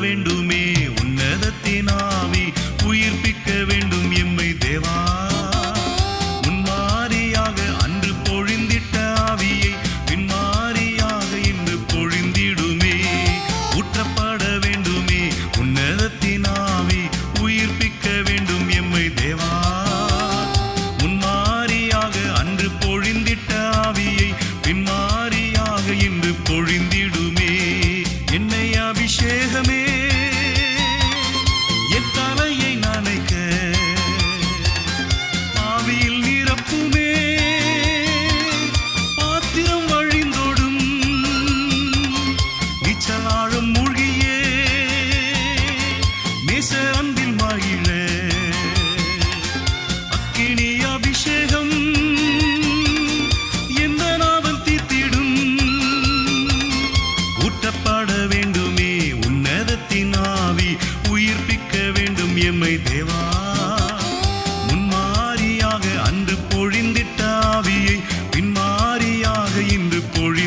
வேண்டுமே உன்னதத்தின் ஆவி உயிர்ப்பிக்க வேண்டும் எம்மை தேவா முன்மாரியாக அன்று பொழிந்திட்ட ஆவியை பின்மாரியாக இன்று பொழிந்திடுமே ஊற்றப்பட வேண்டுமே உன்னதத்தின் ஆவி உயிர்ப்பிக்க வேண்டும் எம்மை தேவா முன்மாரியாக அன்று பொழிந்திட்ட ஆவியை பின்மாரியாக இன்று பொழிந்திடுமே என்னை அபிஷேகமே என் தலையை நனைக்க ஆவியில் நிரப்புமே பாத்திரம் வழிந்தோடும் நீச்சலாழம் மூழ்கியே நேச அன்பில் மகிழ அக்கினி அபிஷேகம் எந்த நாவல் தீர்த்திடும் ஊற்றப்பட வேண்டுமே உன்னதத்தின் ஆவி உயிர்ப்பிக்க வேண்டும் எம்மை தேவா முன்மாரியாக அன்று பொழிந்திட்ட ஆவியை பின்மாரியாக இன்று பொழி